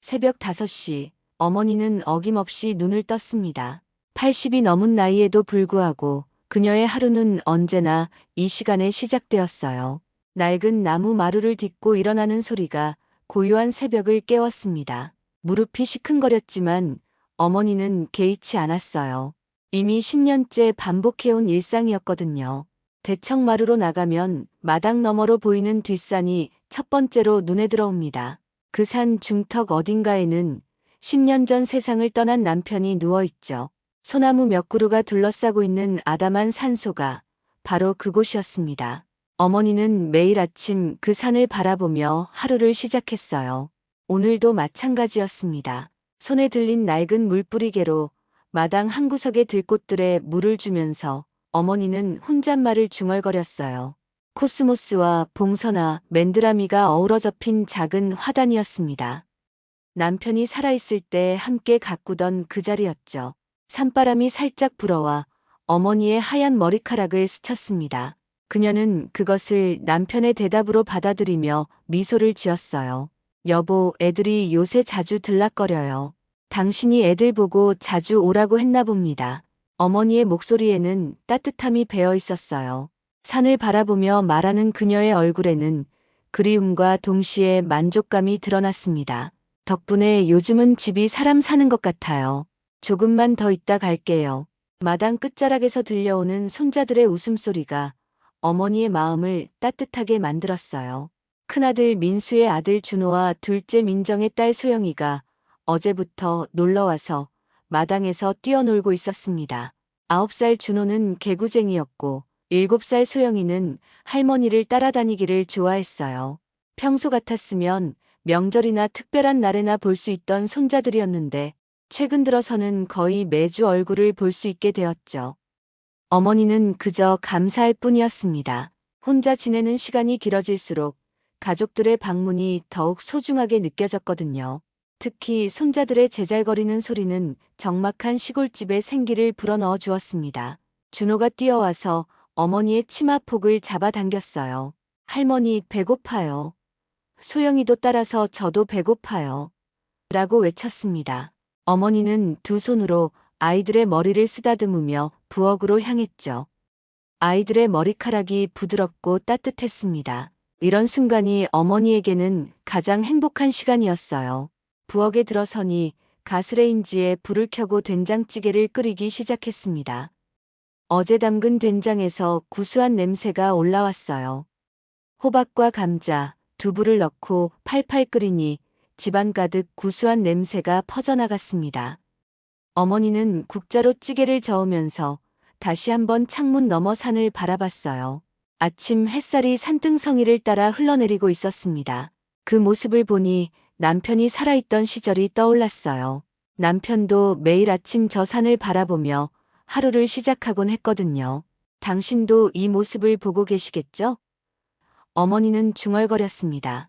새벽 5시, 어머니는 어김없이 눈을 떴습니다. 80이 넘은 나이에도 불구하고 그녀의 하루는 언제나 이 시간에 시작되었어요. 낡은 나무 마루를 딛고 일어나는 소리가 고요한 새벽을 깨웠습니다. 무릎이 시큰거렸지만 어머니는 개의치 않았어요. 이미 10년째 반복해온 일상이었거든요. 대청마루로 나가면 마당 너머로 보이는 뒷산이 첫 번째로 눈에 들어옵니다. 그 산 중턱 어딘가에는 10년 전 세상을 떠난 남편이 누워있죠. 소나무 몇 그루가 둘러싸고 있는 아담한 산소가 바로 그곳이었습니다. 어머니는 매일 아침 그 산을 바라보며 하루를 시작했어요. 오늘도 마찬가지였습니다. 손에 들린 낡은 물뿌리개로 마당 한 구석의 들꽃들에 물을 주면서 어머니는 혼잣말을 중얼거렸어요. 코스모스와 봉선화, 맨드라미가 어우러져 핀 작은 화단이었습니다. 남편이 살아있을 때 함께 가꾸던 그 자리였죠. 산바람이 살짝 불어와 어머니의 하얀 머리카락을 스쳤습니다. 그녀는 그것을 남편의 대답으로 받아들이며 미소를 지었어요. 여보, 애들이 요새 자주 들락거려요. 당신이 애들 보고 자주 오라고 했나 봅니다. 어머니의 목소리에는 따뜻함이 배어 있었어요. 산을 바라보며 말하는 그녀의 얼굴에는 그리움과 동시에 만족감이 드러났습니다. 덕분에 요즘은 집이 사람 사는 것 같아요. 조금만 더 있다 갈게요. 마당 끝자락에서 들려오는 손자들의 웃음소리가 어머니의 마음을 따뜻하게 만들었어요. 큰아들 민수의 아들 준호와 둘째 민정의 딸 소영이가 어제부터 놀러와서 마당에서 뛰어놀고 있었습니다. 9살 준호는 개구쟁이였고 7살 소영이는 할머니를 따라다니기를 좋아했어요. 평소 같았으면 명절이나 특별한 날에나 볼 수 있던 손자들이었는데 최근 들어서는 거의 매주 얼굴을 볼 수 있게 되었죠. 어머니는 그저 감사할 뿐이었습니다. 혼자 지내는 시간이 길어질수록 가족들의 방문이 더욱 소중하게 느껴졌거든요. 특히 손자들의 제잘거리는 소리는 적막한 시골집에 생기를 불어넣어 주었습니다. 준호가 뛰어와서 어머니의 치마폭을 잡아당겼어요. 할머니 배고파요. 소영이도 따라서 저도 배고파요. 라고 외쳤습니다. 어머니는 두 손으로 아이들의 머리를 쓰다듬으며 부엌으로 향했죠. 아이들의 머리카락이 부드럽고 따뜻했습니다. 이런 순간이 어머니에게는 가장 행복한 시간이었어요. 부엌에 들어서니 가스레인지에 불을 켜고 된장찌개를 끓이기 시작했습니다. 어제 담근 된장에서 구수한 냄새가 올라왔어요. 호박과 감자, 두부를 넣고 팔팔 끓이니 집안 가득 구수한 냄새가 퍼져나갔습니다. 어머니는 국자로 찌개를 저으면서 다시 한번 창문 너머 산을 바라봤어요. 아침 햇살이 산등성이를 따라 흘러내리고 있었습니다. 그 모습을 보니 남편이 살아있던 시절이 떠올랐어요. 남편도 매일 아침 저 산을 바라보며 하루를 시작하곤 했거든요. 당신도 이 모습을 보고 계시겠죠? 어머니는 중얼거렸습니다.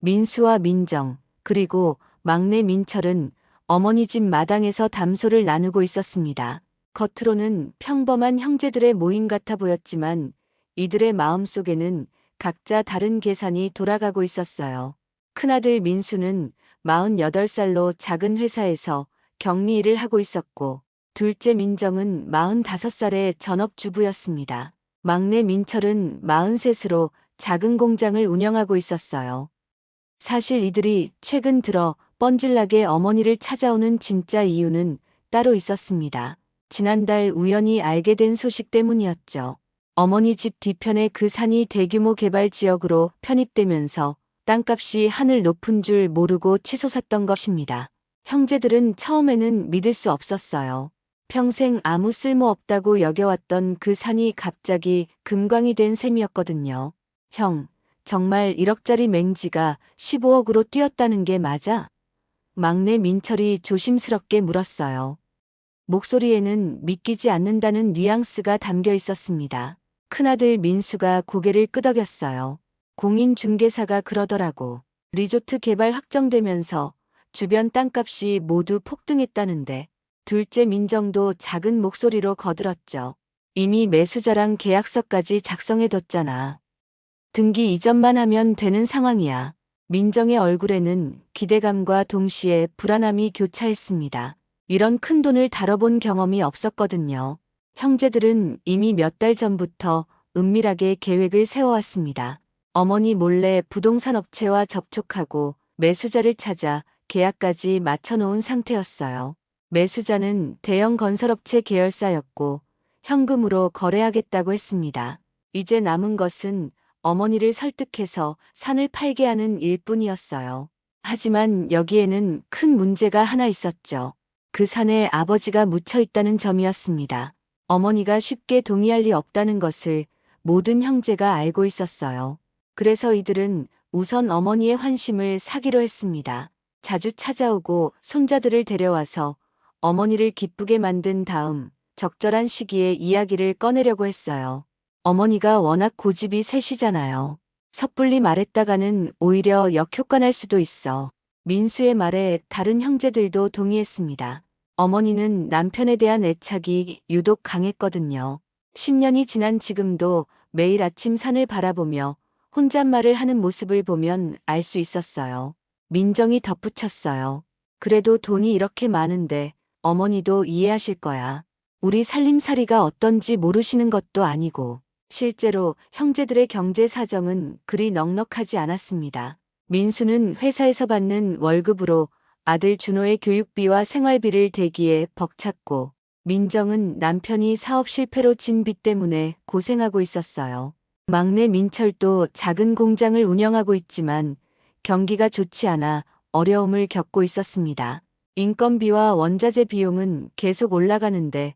민수와 민정, 그리고 막내 민철은 어머니 집 마당에서 담소를 나누고 있었습니다. 겉으로는 평범한 형제들의 모임 같아 보였지만 이들의 마음속에는 각자 다른 계산이 돌아가고 있었어요. 큰아들 민수는 48살로 작은 회사에서 격리 일을 하고 있었고 둘째 민정은 45살의 전업주부였습니다. 막내 민철은 43으로 작은 공장을 운영하고 있었어요. 사실 이들이 최근 들어 뻔질나게 어머니를 찾아오는 진짜 이유는 따로 있었습니다. 지난달 우연히 알게 된 소식 때문이었죠. 어머니 집 뒤편에 그 산이 대규모 개발 지역으로 편입되면서 땅값이 하늘 높은 줄 모르고 치솟았던 것입니다. 형제들은 처음에는 믿을 수 없었어요. 평생 아무 쓸모 없다고 여겨왔던 그 산이 갑자기 금광이 된 셈이었거든요. 형, 정말 1억짜리 맹지가 15억으로 뛰었다는 게 맞아? 막내 민철이 조심스럽게 물었어요. 목소리에는 믿기지 않는다는 뉘앙스가 담겨 있었습니다. 큰아들 민수가 고개를 끄덕였어요. 공인중개사가 그러더라고. 리조트 개발 확정되면서 주변 땅값이 모두 폭등했다는데 둘째 민정도 작은 목소리로 거들었죠. 이미 매수자랑 계약서까지 작성해뒀잖아. 등기 이전만 하면 되는 상황이야. 민정의 얼굴에는 기대감과 동시에 불안함이 교차했습니다. 이런 큰 돈을 다뤄본 경험이 없었거든요. 형제들은 이미 몇 달 전부터 은밀하게 계획을 세워왔습니다. 어머니 몰래 부동산 업체와 접촉하고 매수자를 찾아 계약까지 맞춰놓은 상태였어요. 매수자는 대형 건설업체 계열사였고 현금으로 거래하겠다고 했습니다. 이제 남은 것은 어머니를 설득해서 산을 팔게 하는 일뿐이었어요. 하지만 여기에는 큰 문제가 하나 있었죠. 그 산에 아버지가 묻혀 있다는 점이었습니다. 어머니가 쉽게 동의할 리 없다는 것을 모든 형제가 알고 있었어요. 그래서 이들은 우선 어머니의 환심을 사기로 했습니다. 자주 찾아오고 손자들을 데려와서 어머니를 기쁘게 만든 다음 적절한 시기에 이야기를 꺼내려고 했어요. 어머니가 워낙 고집이 세시잖아요. 섣불리 말했다가는 오히려 역효과날 수도 있어. 민수의 말에 다른 형제들도 동의했습니다. 어머니는 남편에 대한 애착이 유독 강했거든요. 10년이 지난 지금도 매일 아침 산을 바라보며 혼잣말을 하는 모습을 보면 알 수 있었어요. 민정이 덧붙였어요. 그래도 돈이 이렇게 많은데 어머니도 이해하실 거야. 우리 살림살이가 어떤지 모르시는 것도 아니고. 실제로 형제들의 경제 사정은 그리 넉넉하지 않았습니다. 민수는 회사에서 받는 월급으로 아들 준호의 교육비와 생활비를 대기에 벅찼고, 민정은 남편이 사업 실패로 진 빚 때문에 고생하고 있었어요. 막내 민철도 작은 공장을 운영하고 있지만 경기가 좋지 않아 어려움을 겪고 있었습니다. 인건비와 원자재 비용은 계속 올라가는데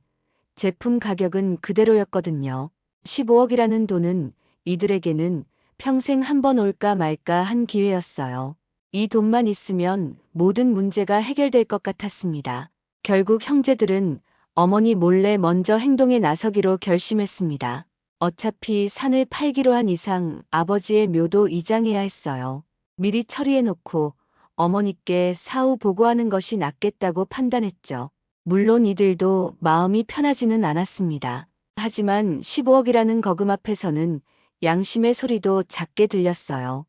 제품 가격은 그대로였거든요. 15억이라는 돈은 이들에게는 평생 한 번 올까 말까 한 기회였어요. 이 돈만 있으면 모든 문제가 해결될 것 같았습니다. 결국 형제들은 어머니 몰래 먼저 행동에 나서기로 결심했습니다. 어차피 산을 팔기로 한 이상 아버지의 묘도 이장해야 했어요. 미리 처리해놓고 어머니께 사후 보고하는 것이 낫겠다고 판단했죠. 물론 이들도 마음이 편하지는 않았습니다. 하지만 15억이라는 거금 앞에서는 양심의 소리도 작게 들렸어요.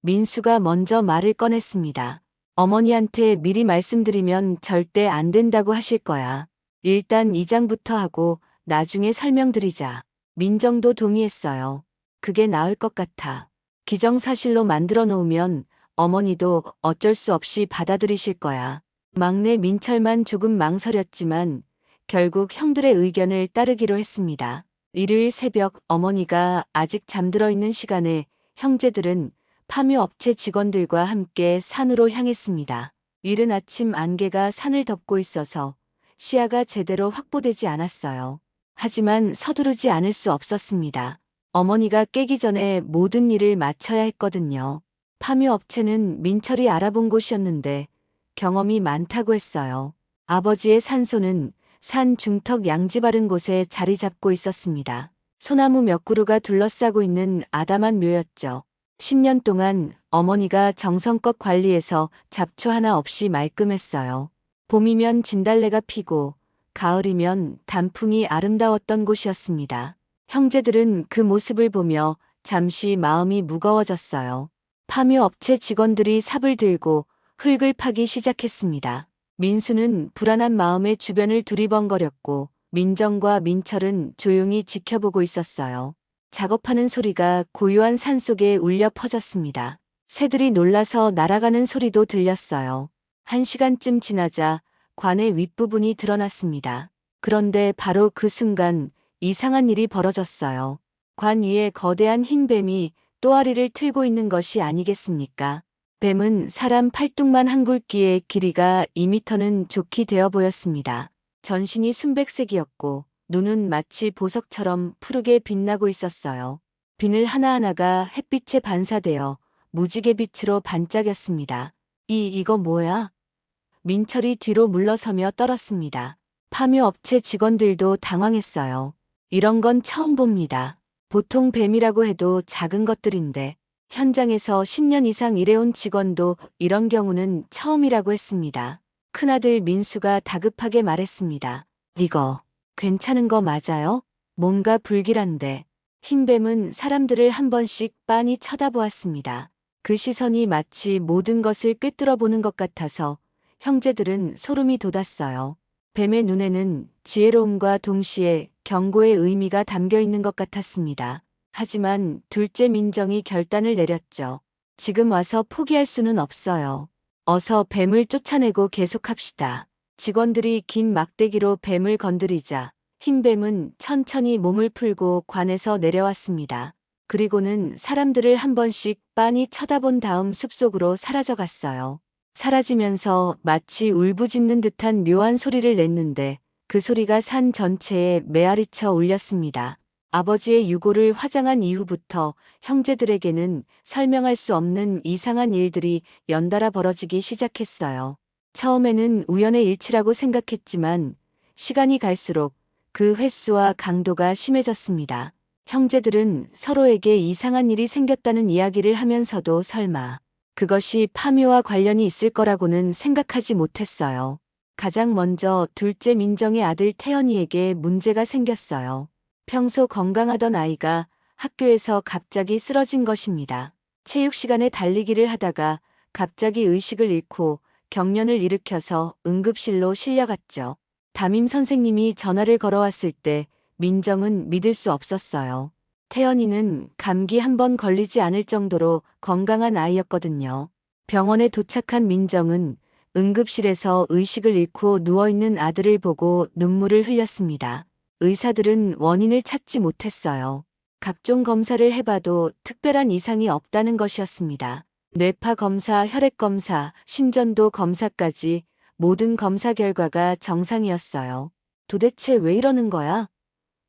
민수가 먼저 말을 꺼냈습니다. 어머니한테 미리 말씀드리면 절대 안 된다고 하실 거야. 일단 이장부터 하고 나중에 설명드리자. 민정도 동의했어요. 그게 나을 것 같아. 기정사실로 만들어 놓으면 어머니도 어쩔 수 없이 받아들이실 거야. 막내 민철만 조금 망설였지만 결국 형들의 의견을 따르기로 했습니다. 일요일 새벽 어머니가 아직 잠들어 있는 시간에 형제들은 파묘업체 직원들과 함께 산으로 향했습니다. 이른 아침 안개가 산을 덮고 있어서 시야가 제대로 확보되지 않았어요. 하지만 서두르지 않을 수 없었습니다. 어머니가 깨기 전에 모든 일을 마쳐야 했거든요. 파묘업체는 민철이 알아본 곳이었는데 경험이 많다고 했어요. 아버지의 산소는 산 중턱 양지 바른 곳에 자리 잡고 있었습니다. 소나무 몇 그루가 둘러싸고 있는 아담한 묘였죠. 10년 동안 어머니가 정성껏 관리해서 잡초 하나 없이 말끔했어요. 봄이면 진달래가 피고 가을이면 단풍이 아름다웠던 곳이었습니다. 형제들은 그 모습을 보며 잠시 마음이 무거워졌어요. 파묘업체 직원들이 삽을 들고 흙을 파기 시작했습니다. 민수는 불안한 마음에 주변을 두리번거렸고 민정과 민철은 조용히 지켜보고 있었어요. 작업하는 소리가 고요한 산속에 울려 퍼졌습니다. 새들이 놀라서 날아가는 소리도 들렸어요. 1시간쯤 지나자 관의 윗부분이 드러났습니다. 그런데 바로 그 순간 이상한 일이 벌어졌어요. 관 위에 거대한 흰 뱀이 또아리를 틀고 있는 것이 아니겠습니까? 뱀은 사람 팔뚝만 한 굵기에 길이가 2미터는 좋게 되어 보였습니다. 전신이 순백색이었고 눈은 마치 보석처럼 푸르게 빛나고 있었어요. 비늘 하나하나가 햇빛에 반사되어 무지개빛으로 반짝였습니다. 이거 뭐야? 민철이 뒤로 물러서며 떨었습니다. 파묘업체 직원들도 당황했어요. 이런 건 처음 봅니다. 보통 뱀이라고 해도 작은 것들인데 현장에서 10년 이상 일해온 직원도 이런 경우는 처음이라고 했습니다. 큰아들 민수가 다급하게 말했습니다. 이거 괜찮은 거 맞아요? 뭔가 불길한데. 흰 뱀은 사람들을 한 번씩 빤히 쳐다보았습니다. 그 시선이 마치 모든 것을 꿰뚫어 보는 것 같아서 형제들은 소름이 돋았어요. 뱀의 눈에는 지혜로움과 동시에 경고의 의미가 담겨 있는 것 같았습니다. 하지만 둘째 민정이 결단을 내렸죠. 지금 와서 포기할 수는 없어요. 어서 뱀을 쫓아내고 계속합시다. 직원들이 긴 막대기로 뱀을 건드리자 흰 뱀은 천천히 몸을 풀고 관에서 내려왔습니다. 그리고는 사람들을 한 번씩 빤히 쳐다본 다음 숲속으로 사라져갔어요. 사라지면서 마치 울부짖는 듯한 묘한 소리를 냈는데 그 소리가 산 전체에 메아리쳐 울렸습니다. 아버지의 유고를 화장한 이후부터 형제들에게는 설명할 수 없는 이상한 일들이 연달아 벌어지기 시작했어요. 처음에는 우연의 일치라고 생각했지만 시간이 갈수록 그 횟수와 강도가 심해졌습니다. 형제들은 서로에게 이상한 일이 생겼다는 이야기를 하면서도 설마 그것이 파묘와 관련이 있을 거라고는 생각하지 못했어요. 가장 먼저 둘째 민정의 아들 태연이에게 문제가 생겼어요. 평소 건강하던 아이가 학교에서 갑자기 쓰러진 것입니다. 체육 시간에 달리기를 하다가 갑자기 의식을 잃고 경련을 일으켜서 응급실로 실려갔죠. 담임 선생님이 전화를 걸어왔을 때 민정은 믿을 수 없었어요. 태연이는 감기 한 번 걸리지 않을 정도로 건강한 아이였거든요. 병원에 도착한 민정은 응급실에서 의식을 잃고 누워있는 아들을 보고 눈물을 흘렸습니다. 의사들은 원인을 찾지 못했어요. 각종 검사를 해봐도 특별한 이상이 없다는 것이었습니다. 뇌파 검사, 혈액 검사, 심전도 검사까지 모든 검사 결과가 정상이었어요. 도대체 왜 이러는 거야?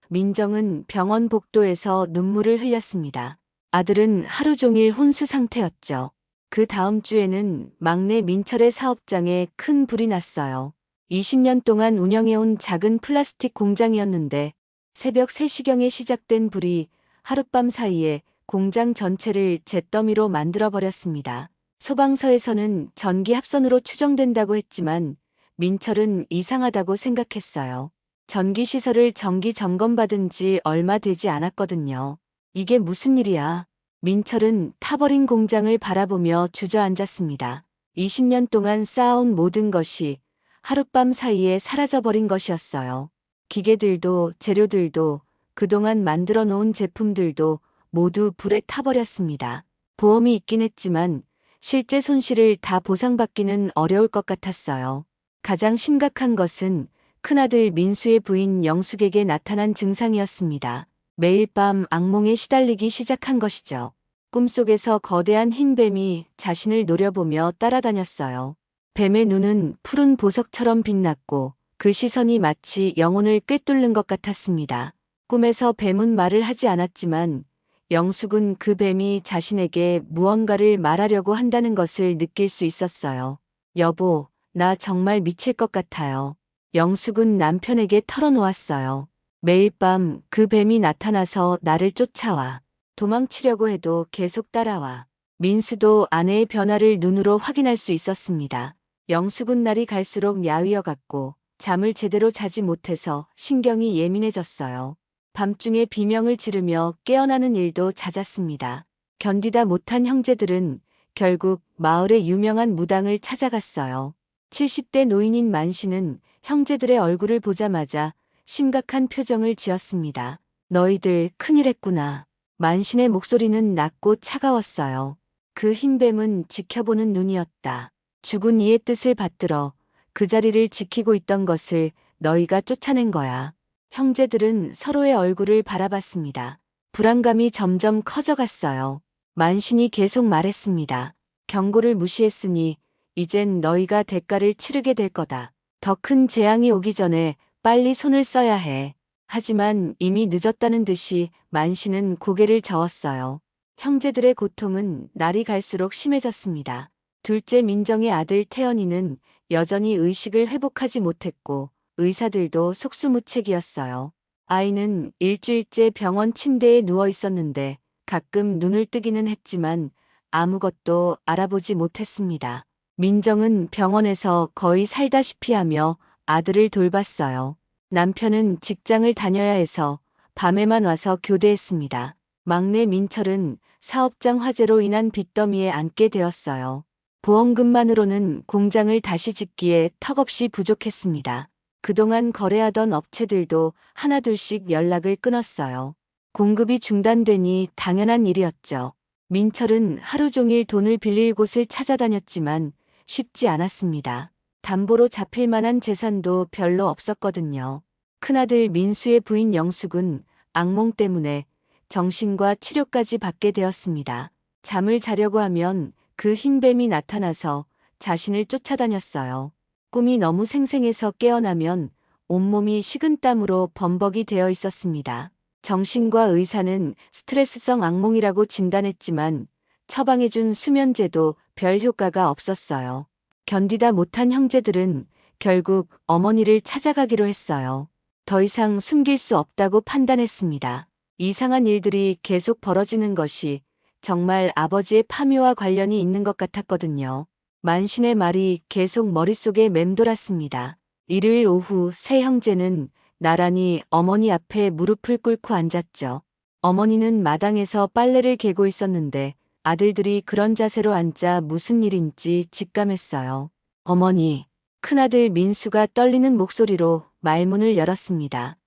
민정은 병원 복도에서 눈물을 흘렸습니다. 아들은 하루 종일 혼수 상태였죠. 그 다음 주에는 막내 민철의 사업장에 큰 불이 났어요. 20년 동안 운영해온 작은 플라스틱 공장이었는데 새벽 3시경에 시작된 불이 하룻밤 사이에 공장 전체를 잿더미로 만들어버렸습니다. 소방서에서는 전기 합선으로 추정된다고 했지만 민철은 이상하다고 생각했어요. 전기시설을 정기 점검받은 지 얼마 되지 않았거든요. 이게 무슨 일이야? 민철은 타버린 공장을 바라보며 주저앉았습니다. 20년 동안 쌓아온 모든 것이 하룻밤 사이에 사라져버린 것이었어요. 기계들도 재료들도 그동안 만들어 놓은 제품들도 모두 불에 타버렸습니다. 보험이 있긴 했지만 실제 손실을 다 보상받기는 어려울 것 같았어요. 가장 심각한 것은 큰아들 민수의 부인 영숙에게 나타난 증상이었습니다. 매일 밤 악몽에 시달리기 시작한 것이죠. 꿈속에서 거대한 흰 뱀이 자신을 노려보며 따라다녔어요. 뱀의 눈은 푸른 보석처럼 빛났고 그 시선이 마치 영혼을 꿰뚫는 것 같았습니다. 꿈에서 뱀은 말을 하지 않았지만 영숙은 그 뱀이 자신에게 무언가를 말하려고 한다는 것을 느낄 수 있었어요. 여보, 나 정말 미칠 것 같아요. 영숙은 남편에게 털어놓았어요. 매일 밤 그 뱀이 나타나서 나를 쫓아와. 도망치려고 해도 계속 따라와. 민수도 아내의 변화를 눈으로 확인할 수 있었습니다. 영숙은 날이 갈수록 야위어갔고 잠을 제대로 자지 못해서 신경이 예민해졌어요. 밤중에 비명을 지르며 깨어나는 일도 잦았습니다. 견디다 못한 형제들은 결국 마을의 유명한 무당을 찾아갔어요. 70대 노인인 만씨는 형제들의 얼굴을 보자마자 심각한 표정을 지었습니다. 너희들 큰일 했구나. 만신의 목소리는 낮고 차가웠어요. 그 흰 뱀은 지켜보는 눈이었다. 죽은 이의 뜻을 받들어 그 자리를 지키고 있던 것을 너희가 쫓아낸 거야. 형제들은 서로의 얼굴을 바라봤습니다. 불안감이 점점 커져갔어요. 만신이 계속 말했습니다. 경고를 무시했으니 이젠 너희가 대가를 치르게 될 거다. 더 큰 재앙이 오기 전에 빨리 손을 써야 해. 하지만 이미 늦었다는 듯이 만신은 고개를 저었어요. 형제들의 고통은 날이 갈수록 심해졌습니다. 둘째 민정의 아들 태연이는 여전히 의식을 회복하지 못했고 의사들도 속수무책이었어요. 아이는 일주일째 병원 침대에 누워 있었는데 가끔 눈을 뜨기는 했지만 아무것도 알아보지 못했습니다. 민정은 병원에서 거의 살다시피 하며 아들을 돌봤어요. 남편은 직장을 다녀야 해서 밤에만 와서 교대했습니다. 막내 민철은 사업장 화재로 인한 빚더미에 앉게 되었어요. 보험금만으로는 공장을 다시 짓기에 턱없이 부족했습니다. 그동안 거래하던 업체들도 하나둘씩 연락을 끊었어요. 공급이 중단되니 당연한 일이었죠. 민철은 하루 종일 돈을 빌릴 곳을 찾아다녔지만 쉽지 않았습니다. 담보로 잡힐 만한 재산도 별로 없었거든요. 큰아들 민수의 부인 영숙은 악몽 때문에 정신과 치료까지 받게 되었습니다. 잠을 자려고 하면 그 흰뱀이 나타나서 자신을 쫓아다녔어요. 꿈이 너무 생생해서 깨어나면 온몸이 식은땀으로 범벅이 되어 있었습니다. 정신과 의사는 스트레스성 악몽이라고 진단했지만 처방해준 수면제도 별 효과가 없었어요. 견디다 못한 형제들은 결국 어머니를 찾아가기로 했어요. 더 이상 숨길 수 없다고 판단했습니다. 이상한 일들이 계속 벌어지는 것이 정말 아버지의 파묘와 관련이 있는 것 같았거든요. 만신의 말이 계속 머릿속에 맴돌았습니다. 일요일 오후 세 형제는 나란히 어머니 앞에 무릎을 꿇고 앉았죠. 어머니는 마당에서 빨래를 개고 있었는데 아들들이 그런 자세로 앉아 무슨 일인지 직감했어요. 어머니, 큰아들 민수가 떨리는 목소리로 말문을 열었습니다.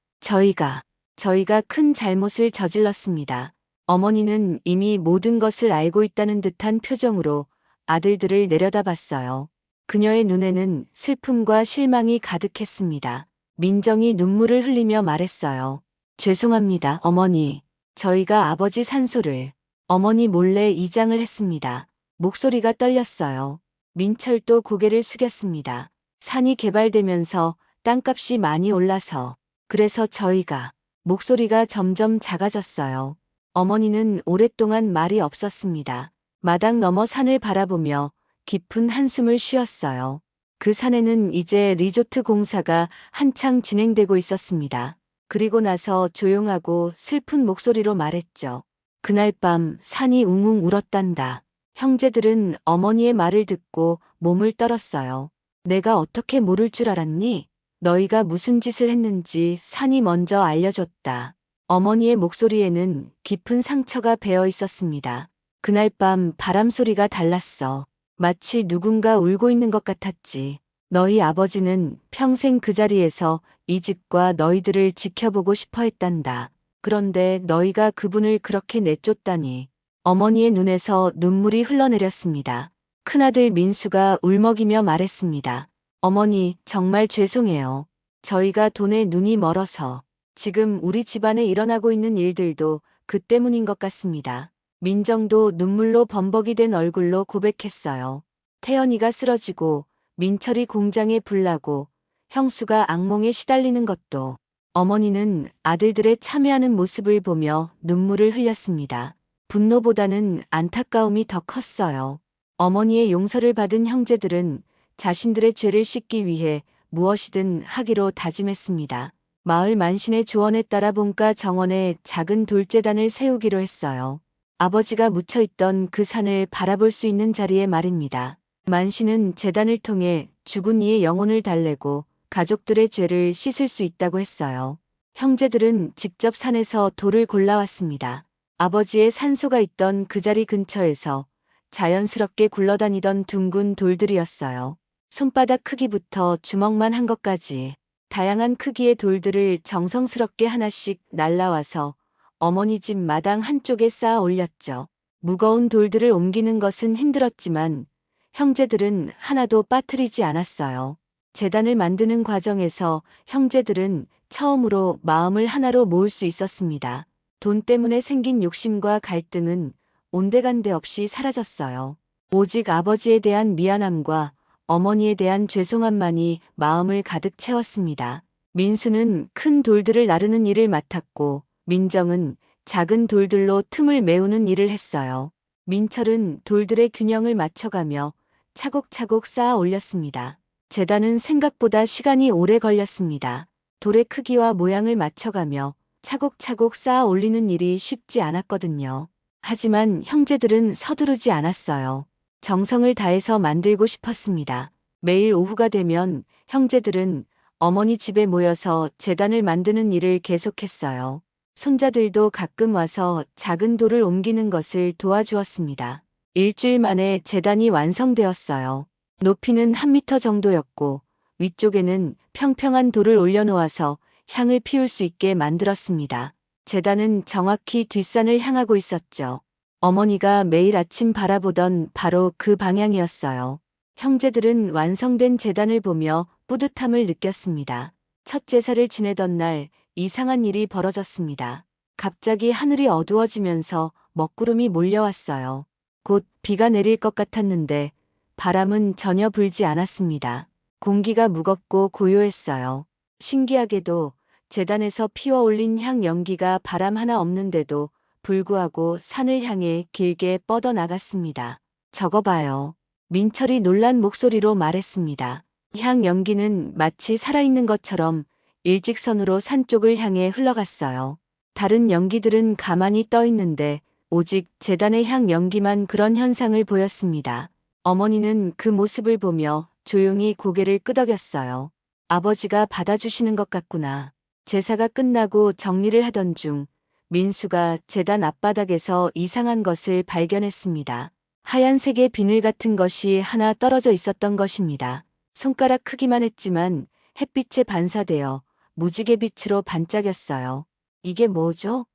저희가 큰 잘못을 저질렀습니다. 어머니는 이미 모든 것을 알고 있다는 듯한 표정으로 아들들을 내려다봤어요. 그녀의 눈에는 슬픔과 실망이 가득했습니다. 민정이 눈물을 흘리며 말했어요. 죄송합니다, 어머니. 저희가 아버지 산소를 어머니 몰래 이장을 했습니다. 목소리가 떨렸어요. 민철도 고개를 숙였습니다. 산이 개발되면서 땅값이 많이 올라서 그래서 저희가 목소리가 점점 작아졌어요. 어머니는 오랫동안 말이 없었습니다. 마당 너머 산을 바라보며 깊은 한숨을 쉬었어요. 그 산에는 이제 리조트 공사가 한창 진행되고 있었습니다. 그리고 나서 조용하고 슬픈 목소리로 말했죠. 그날 밤 산이 웅웅 울었단다. 형제들은 어머니의 말을 듣고 몸을 떨었어요. 내가 어떻게 모를 줄 알았니? 너희가 무슨 짓을 했는지 산이 먼저 알려줬다. 어머니의 목소리에는 깊은 상처가 배어 있었습니다. 그날 밤 바람 소리가 달랐어. 마치 누군가 울고 있는 것 같았지. 너희 아버지는 평생 그 자리에서 이 집과 너희들을 지켜보고 싶어 했단다. 그런데 너희가 그분을 그렇게 내쫓다니. 어머니의 눈에서 눈물이 흘러내렸습니다. 큰아들 민수가 울먹이며 말했습니다. 어머니, 정말 죄송해요. 저희가 돈에 눈이 멀어서 지금 우리 집안에 일어나고 있는 일들도 그 때문인 것 같습니다. 민정도 눈물로 범벅이 된 얼굴로 고백했어요. 태연이가 쓰러지고 민철이 공장에 불나고 형수가 악몽에 시달리는 것도 어머니는 아들들의 참여하는 모습을 보며 눈물을 흘렸습니다. 분노보다는 안타까움이 더 컸어요. 어머니의 용서를 받은 형제들은 자신들의 죄를 씻기 위해 무엇이든 하기로 다짐했습니다. 마을 만신의 조언에 따라 본가 정원에 작은 돌재단을 세우기로 했어요. 아버지가 묻혀있던 그 산을 바라볼 수 있는 자리에 말입니다. 만신은 재단을 통해 죽은 이의 영혼을 달래고 가족들의 죄를 씻을 수 있다고 했어요. 형제들은 직접 산에서 돌을 골라왔습니다. 아버지의 산소가 있던 그 자리 근처에서 자연스럽게 굴러다니던 둥근 돌들이었어요. 손바닥 크기부터 주먹만 한 것까지 다양한 크기의 돌들을 정성스럽게 하나씩 날라와서 어머니 집 마당 한쪽에 쌓아 올렸죠. 무거운 돌들을 옮기는 것은 힘들었지만 형제들은 하나도 빠뜨리지 않았어요. 재단을 만드는 과정에서 형제들은 처음으로 마음을 하나로 모을 수 있었습니다. 돈 때문에 생긴 욕심과 갈등은 온데간데 없이 사라졌어요. 오직 아버지에 대한 미안함과 어머니에 대한 죄송함만이 마음을 가득 채웠습니다. 민수는 큰 돌들을 나르는 일을 맡았고 민정은 작은 돌들로 틈을 메우는 일을 했어요. 민철은 돌들의 균형을 맞춰가며 차곡차곡 쌓아 올렸습니다. 재단은 생각보다 시간이 오래 걸렸습니다. 돌의 크기와 모양을 맞춰가며 차곡차곡 쌓아 올리는 일이 쉽지 않았거든요. 하지만 형제들은 서두르지 않았어요. 정성을 다해서 만들고 싶었습니다. 매일 오후가 되면 형제들은 어머니 집에 모여서 재단을 만드는 일을 계속했어요. 손자들도 가끔 와서 작은 돌을 옮기는 것을 도와주었습니다. 일주일 만에 제단이 완성되었어요. 높이는 1미터 정도였고 위쪽에는 평평한 돌을 올려놓아서 향을 피울 수 있게 만들었습니다. 제단은 정확히 뒷산을 향하고 있었죠. 어머니가 매일 아침 바라보던 바로 그 방향이었어요. 형제들은 완성된 제단을 보며 뿌듯함을 느꼈습니다. 첫 제사를 지내던 날 이상한 일이 벌어졌습니다. 갑자기 하늘이 어두워지면서 먹구름이 몰려왔어요. 곧 비가 내릴 것 같았는데 바람은 전혀 불지 않았습니다. 공기가 무겁고 고요했어요. 신기하게도 제단에서 피워 올린 향 연기가 바람 하나 없는데도 불구하고 산을 향해 길게 뻗어나갔습니다. 저거 봐요. 민철이 놀란 목소리로 말했습니다. 향 연기는 마치 살아있는 것처럼 일직선으로 산 쪽을 향해 흘러갔어요. 다른 연기들은 가만히 떠 있는데 오직 제단의 향 연기만 그런 현상을 보였습니다. 어머니는 그 모습을 보며 조용히 고개를 끄덕였어요. 아버지가 받아주시는 것 같구나. 제사가 끝나고 정리를 하던 중 민수가 제단 앞바닥에서 이상한 것을 발견했습니다. 하얀색의 비늘 같은 것이 하나 떨어져 있었던 것입니다. 손가락 크기만 했지만 햇빛에 반사되어 무지개 빛으로 반짝였어요. 이게 뭐죠?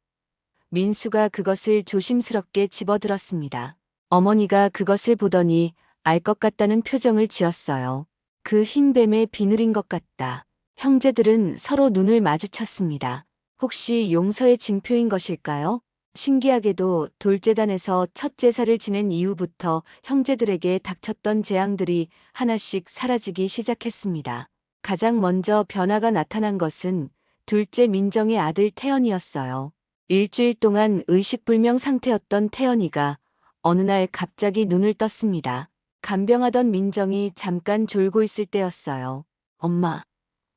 민수가 그것을 조심스럽게 집어들었습니다. 어머니가 그것을 보더니 알 것 같다는 표정을 지었어요. 그 흰 뱀의 비늘인 것 같다. 형제들은 서로 눈을 마주쳤습니다. 혹시 용서의 징표인 것일까요? 신기하게도 돌제단에서 첫 제사를 지낸 이후부터 형제들에게 닥쳤던 재앙들이 하나씩 사라지기 시작했습니다. 가장 먼저 변화가 나타난 것은 둘째 민정의 아들 태연이었어요. 일주일 동안 의식불명 상태였던 태연이가 어느 날 갑자기 눈을 떴습니다. 간병하던 민정이 잠깐 졸고 있을 때였어요. 엄마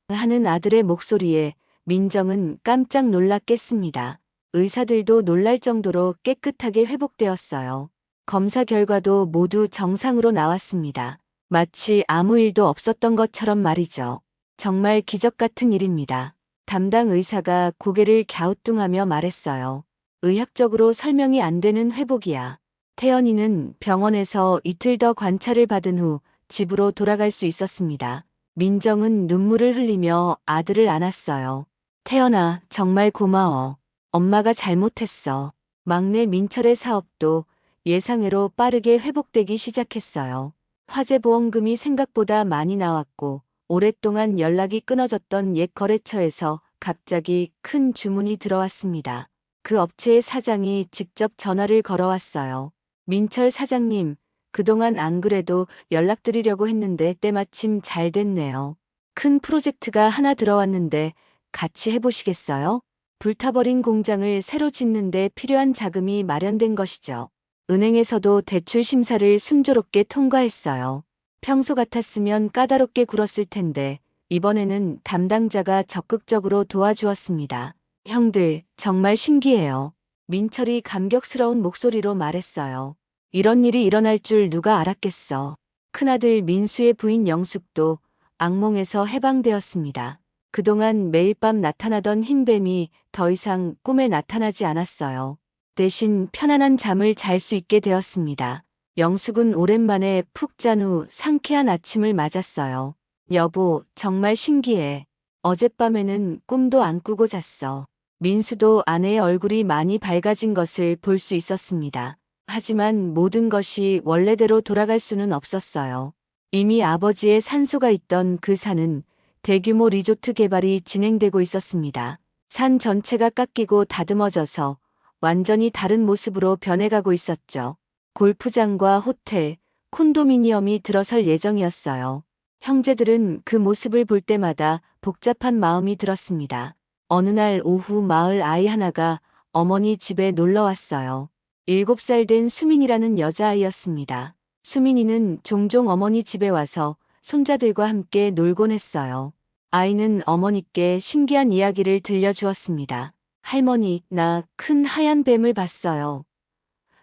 하는 아들의 목소리에 민정은 깜짝 놀라 깼습니다. 의사들도 놀랄 정도로 깨끗하게 회복되었어요. 검사 결과도 모두 정상으로 나왔습니다. 마치 아무 일도 없었던 것처럼 말이죠. 정말 기적 같은 일입니다. 담당 의사가 고개를 갸우뚱하며 말했어요. 의학적으로 설명이 안 되는 회복이야. 태연이는 병원에서 이틀 더 관찰을 받은 후 집으로 돌아갈 수 있었습니다. 민정은 눈물을 흘리며 아들을 안았어요. 태연아, 정말 고마워. 엄마가 잘못했어. 막내 민철의 사업도 예상외로 빠르게 회복되기 시작했어요. 화재보험금이 생각보다 많이 나왔고 오랫동안 연락이 끊어졌던 옛 거래처에서 갑자기 큰 주문이 들어왔습니다. 그 업체의 사장이 직접 전화를 걸어왔어요. 민철 사장님, 그동안 안 그래도 연락드리려고 했는데 때마침 잘 됐네요. 큰 프로젝트가 하나 들어왔는데 같이 해보시겠어요? 불타버린 공장을 새로 짓는데 필요한 자금이 마련된 것이죠. 은행에서도 대출 심사를 순조롭게 통과했어요. 평소 같았으면 까다롭게 굴었을 텐데 이번에는 담당자가 적극적으로 도와주었습니다. 형들, 정말 신기해요. 민철이 감격스러운 목소리로 말했어요. 이런 일이 일어날 줄 누가 알았겠어. 큰아들 민수의 부인 영숙도 악몽에서 해방되었습니다. 그동안 매일 밤 나타나던 흰뱀이 더 이상 꿈에 나타나지 않았어요. 대신 편안한 잠을 잘 수 있게 되었습니다. 영숙은 오랜만에 푹 잔 후 상쾌한 아침을 맞았어요. 여보, 정말 신기해. 어젯밤에는 꿈도 안 꾸고 잤어. 민수도 아내의 얼굴이 많이 밝아진 것을 볼 수 있었습니다. 하지만 모든 것이 원래대로 돌아갈 수는 없었어요. 이미 아버지의 산소가 있던 그 산은 대규모 리조트 개발이 진행되고 있었습니다. 산 전체가 깎이고 다듬어져서 완전히 다른 모습으로 변해가고 있었죠. 골프장과 호텔, 콘도미니엄이 들어설 예정이었어요. 형제들은 그 모습을 볼 때마다 복잡한 마음이 들었습니다. 어느 날 오후 마을 아이 하나가 어머니 집에 놀러 왔어요. 7살 된 수민이라는 여자아이였습니다. 수민이는 종종 어머니 집에 와서 손자들과 함께 놀곤 했어요. 아이는 어머니께 신기한 이야기를 들려주었습니다. 할머니, 나 큰 하얀 뱀을 봤어요.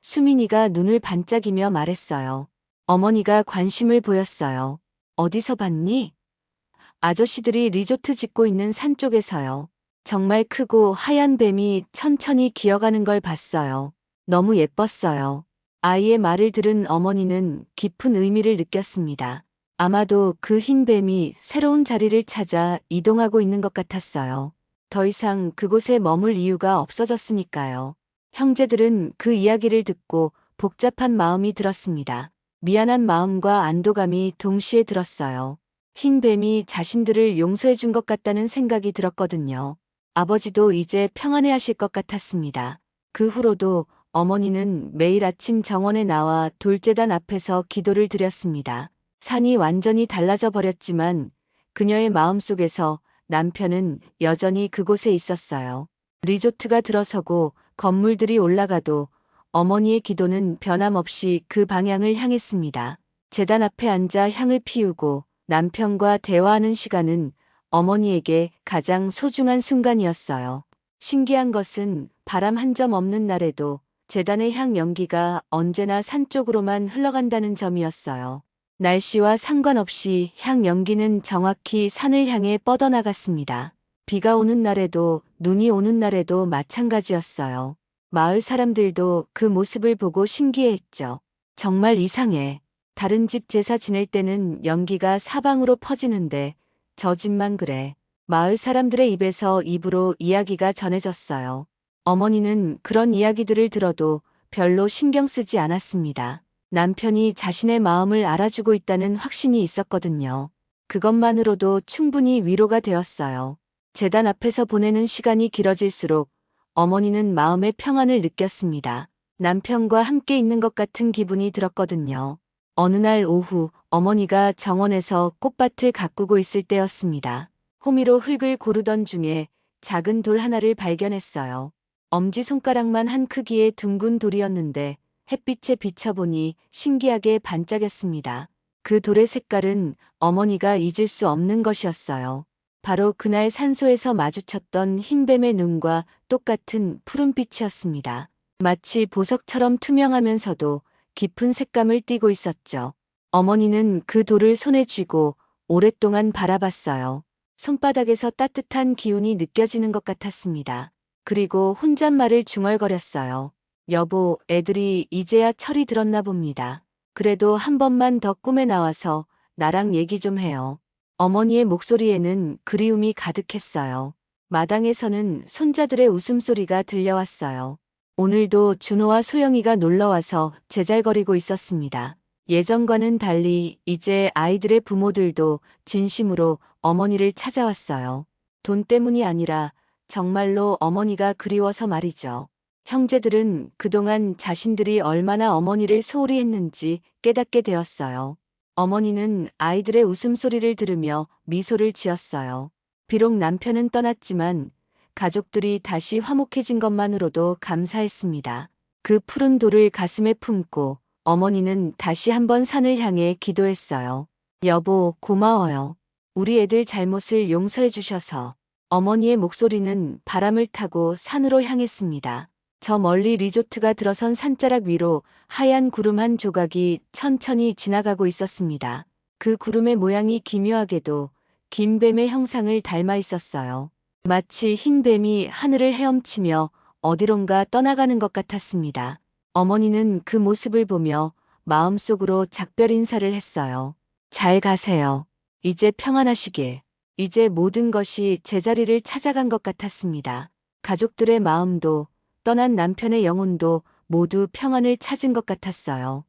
수민이가 눈을 반짝이며 말했어요. 어머니가 관심을 보였어요. 어디서 봤니? 아저씨들이 리조트 짓고 있는 산 쪽에서요. 정말 크고 하얀 뱀이 천천히 기어가는 걸 봤어요. 너무 예뻤어요. 아이의 말을 들은 어머니는 깊은 의미를 느꼈습니다. 아마도 그 흰 뱀이 새로운 자리를 찾아 이동하고 있는 것 같았어요. 더 이상 그곳에 머물 이유가 없어졌으니까요. 형제들은 그 이야기를 듣고 복잡한 마음이 들었습니다. 미안한 마음과 안도감이 동시에 들었어요. 흰 뱀이 자신들을 용서해 준 것 같다는 생각이 들었거든요. 아버지도 이제 평안해하실 것 같았습니다. 그 후로도 어머니는 매일 아침 정원에 나와 돌재단 앞에서 기도를 드렸습니다. 산이 완전히 달라져 버렸지만 그녀의 마음속에서 남편은 여전히 그곳에 있었어요. 리조트가 들어서고 건물들이 올라가도 어머니의 기도는 변함없이 그 방향을 향했습니다. 재단 앞에 앉아 향을 피우고 남편과 대화하는 시간은 어머니에게 가장 소중한 순간이었어요. 신기한 것은 바람 한 점 없는 날에도 재단의 향 연기가 언제나 산 쪽으로만 흘러간다는 점이었어요. 날씨와 상관없이 향 연기는 정확히 산을 향해 뻗어나갔습니다. 비가 오는 날에도 눈이 오는 날에도 마찬가지였어요. 마을 사람들도 그 모습을 보고 신기해했죠. 정말 이상해. 다른 집 제사 지낼 때는 연기가 사방으로 퍼지는데 저 집만 그래. 마을 사람들의 입에서 입으로 이야기가 전해졌어요. 어머니는 그런 이야기들을 들어도 별로 신경 쓰지 않았습니다. 남편이 자신의 마음을 알아주고 있다는 확신이 있었거든요. 그것만으로도 충분히 위로가 되었어요. 재단 앞에서 보내는 시간이 길어질수록 어머니는 마음의 평안을 느꼈습니다. 남편과 함께 있는 것 같은 기분이 들었거든요. 어느 날 오후 어머니가 정원에서 꽃밭을 가꾸고 있을 때였습니다. 호미로 흙을 고르던 중에 작은 돌 하나를 발견했어요. 엄지손가락만 한 크기의 둥근 돌이었는데 햇빛에 비춰보니 신기하게 반짝였습니다. 그 돌의 색깔은 어머니가 잊을 수 없는 것이었어요. 바로 그날 산소에서 마주쳤던 흰뱀의 눈과 똑같은 푸른빛이었습니다. 마치 보석처럼 투명하면서도 깊은 색감을 띠고 있었죠. 어머니는 그 돌을 손에 쥐고 오랫동안 바라봤어요. 손바닥에서 따뜻한 기운이 느껴지는 것 같았습니다. 그리고 혼잣말을 중얼거렸어요. 여보, 애들이 이제야 철이 들었나 봅니다. 그래도 한 번만 더 꿈에 나와서 나랑 얘기 좀 해요. 어머니의 목소리에는 그리움이 가득했어요. 마당에서는 손자들의 웃음소리가 들려왔어요. 오늘도 준호와 소영이가 놀러와서 제잘거리고 있었습니다. 예전과는 달리 이제 아이들의 부모들도 진심으로 어머니를 찾아왔어요. 돈 때문이 아니라 정말로 어머니가 그리워서 말이죠. 형제들은 그동안 자신들이 얼마나 어머니를 소홀히 했는지 깨닫게 되었어요. 어머니는 아이들의 웃음소리를 들으며 미소를 지었어요. 비록 남편은 떠났지만 가족들이 다시 화목해진 것만으로도 감사했습니다. 그 푸른 돌을 가슴에 품고 어머니는 다시 한번 산을 향해 기도했어요. 여보, 고마워요. 우리 애들 잘못을 용서해 주셔서. 어머니의 목소리는 바람을 타고 산으로 향했습니다. 저 멀리 리조트가 들어선 산자락 위로 하얀 구름 한 조각이 천천히 지나가고 있었습니다. 그 구름의 모양이 기묘하게도 긴 뱀의 형상을 닮아 있었어요. 마치 흰 뱀이 하늘을 헤엄치며 어디론가 떠나가는 것 같았습니다. 어머니는 그 모습을 보며 마음속으로 작별 인사를 했어요. 잘 가세요. 이제 평안하시길. 이제 모든 것이 제자리를 찾아간 것 같았습니다. 가족들의 마음도 떠난 남편의 영혼도 모두 평안을 찾은 것 같았어요.